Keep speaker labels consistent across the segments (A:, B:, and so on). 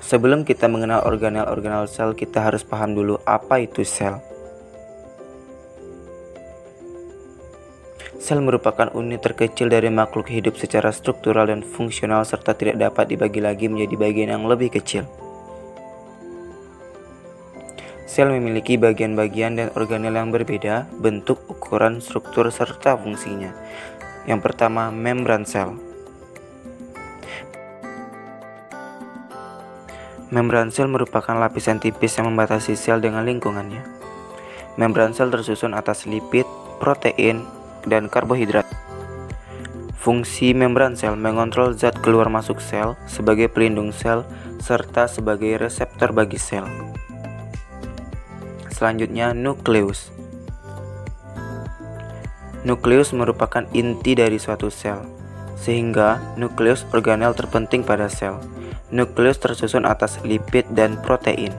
A: Sebelum kita mengenal organel-organel sel, kita harus paham dulu apa itu sel. Sel merupakan unit terkecil dari makhluk hidup secara struktural dan fungsional serta tidak dapat dibagi lagi menjadi bagian yang lebih kecil. Sel memiliki bagian-bagian dan organel yang berbeda, bentuk, ukuran, struktur, serta fungsinya. Yang pertama, membran sel. Membran sel merupakan lapisan tipis yang membatasi sel dengan lingkungannya. Membran sel tersusun atas lipid, protein, dan karbohidrat. Fungsi membran sel mengontrol zat keluar masuk sel sebagai pelindung sel serta sebagai reseptor bagi sel. Selanjutnya, nukleus. Nukleus merupakan inti dari suatu sel, sehingga nukleus organel terpenting pada sel. Nukleus tersusun atas lipid dan protein.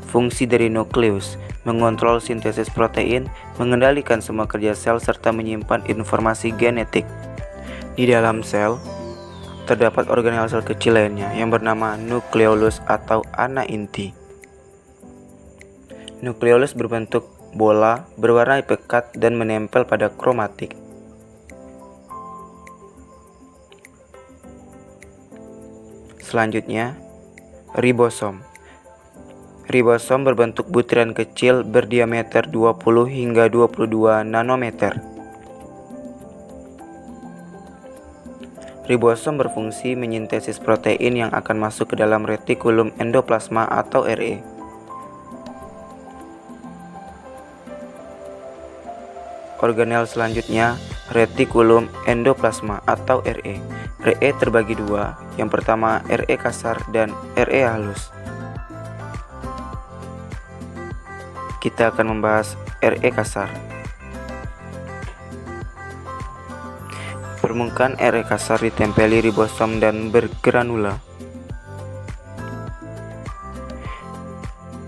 A: Fungsi dari nukleus mengontrol sintesis protein, mengendalikan semua kerja sel, serta menyimpan informasi genetik. Di dalam sel, terdapat organel sel kecil lainnya yang bernama nukleolus atau anak inti. Nukleolus berbentuk bola, berwarna pekat, dan menempel pada kromatik. Selanjutnya, ribosom. Ribosom berbentuk butiran kecil berdiameter 20 hingga 22 nanometer. Ribosom berfungsi menyintesis protein yang akan masuk ke dalam retikulum endoplasma atau RE. Organel selanjutnya, retikulum endoplasma atau RE. RE terbagi dua, yang pertama RE kasar dan RE halus. Kita akan membahas RE kasar. Permukaan RE kasar ditempeli ribosom dan bergranula.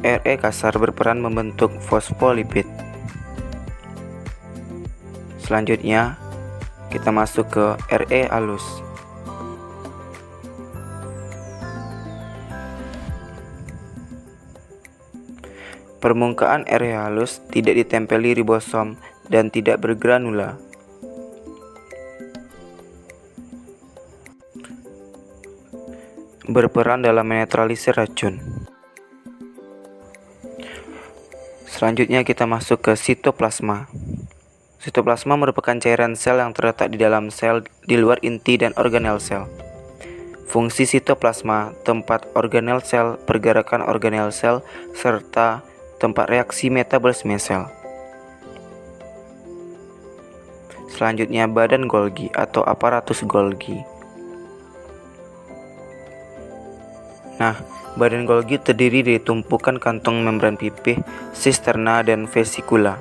A: RE kasar berperan membentuk fosfolipid. Selanjutnya, kita masuk ke RE halus. Permukaan RE halus tidak ditempeli ribosom dan tidak bergranula. Berperan dalam menetralisir racun. Selanjutnya kita masuk ke sitoplasma. Sitoplasma merupakan cairan sel yang terletak di dalam sel di luar inti dan organel sel. Fungsi sitoplasma, tempat organel sel, pergerakan organel sel, serta tempat reaksi metabolisme sel. Selanjutnya, badan Golgi atau aparatus Golgi. Nah, badan Golgi terdiri dari tumpukan kantong membran pipih, sisterna, dan vesikula.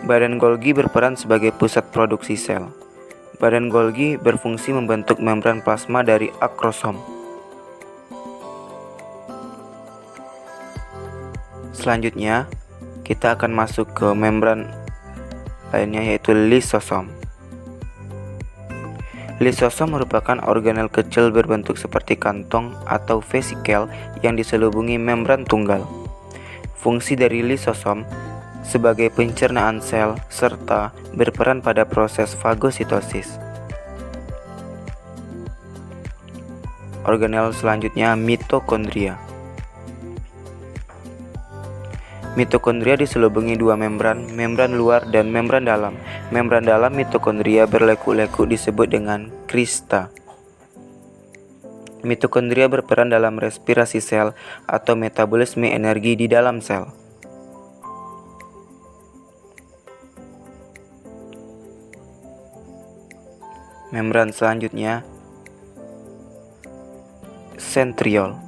A: Badan Golgi berperan sebagai pusat produksi sel. Badan Golgi berfungsi membentuk membran plasma dari akrosom. Selanjutnya, kita akan masuk ke membran lainnya yaitu lisosom. Lisosom merupakan organel kecil berbentuk seperti kantong atau vesikel yang diselubungi membran tunggal. Fungsi dari lisosom sebagai pencernaan sel serta berperan pada proses fagositosis. Organel selanjutnya mitokondria. Mitokondria diselubungi dua membran, membran luar dan membran dalam. Membran dalam mitokondria berlekuk-lekuk disebut dengan krista. Mitokondria berperan dalam respirasi sel atau metabolisme energi di dalam sel. Membran selanjutnya, sentriol.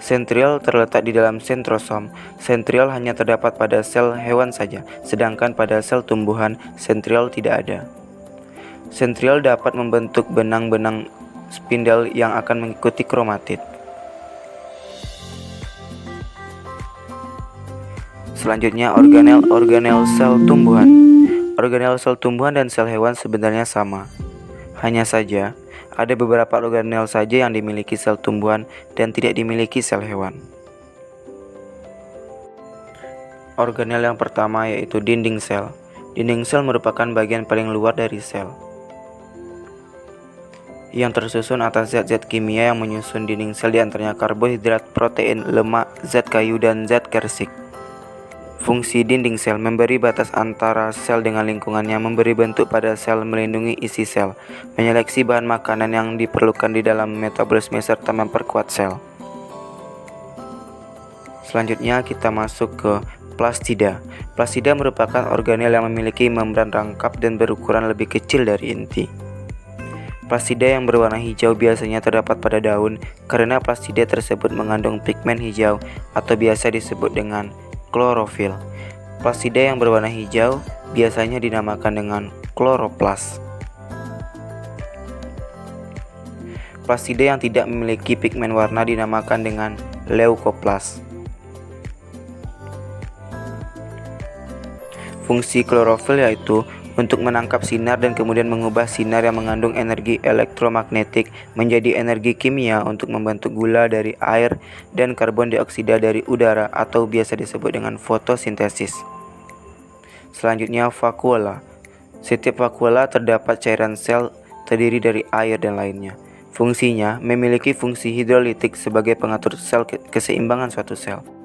A: Sentriol terletak di dalam sentrosom. Sentriol hanya terdapat pada sel hewan saja, sedangkan pada sel tumbuhan, sentriol tidak ada. Sentriol dapat membentuk benang-benang spindel yang akan mengikuti kromatid. Selanjutnya, organel sel tumbuhan. Organel sel tumbuhan dan sel hewan sebenarnya sama. Hanya saja, ada beberapa organel saja yang dimiliki sel tumbuhan dan tidak dimiliki sel hewan. Organel yang pertama yaitu dinding sel. Dinding sel merupakan bagian paling luar dari sel, yang tersusun atas zat-zat kimia yang menyusun dinding sel, diantaranya karbohidrat, protein, lemak, zat kayu, dan zat kersik. Fungsi dinding sel memberi batas antara sel dengan lingkungannya, memberi bentuk pada sel, melindungi isi sel, menyeleksi bahan makanan yang diperlukan di dalam metabolisme, serta memperkuat sel. Selanjutnya kita masuk ke plastida. Plastida merupakan organel yang memiliki membran rangkap dan berukuran lebih kecil dari inti. Plastida yang berwarna hijau biasanya terdapat pada daun karena plastida tersebut mengandung pigmen hijau atau biasa disebut dengan klorofil. Plastida yang berwarna hijau biasanya dinamakan dengan kloroplas. Plastida yang tidak memiliki pigmen warna dinamakan dengan leukoplas. Fungsi klorofil yaitu untuk menangkap sinar dan kemudian mengubah sinar yang mengandung energi elektromagnetik menjadi energi kimia untuk membentuk gula dari air dan karbon dioksida dari udara atau biasa disebut dengan fotosintesis. Selanjutnya vakuola. Setiap vakuola terdapat cairan sel terdiri dari air dan lainnya. Fungsinya memiliki fungsi hidrolitik sebagai pengatur sel keseimbangan suatu sel.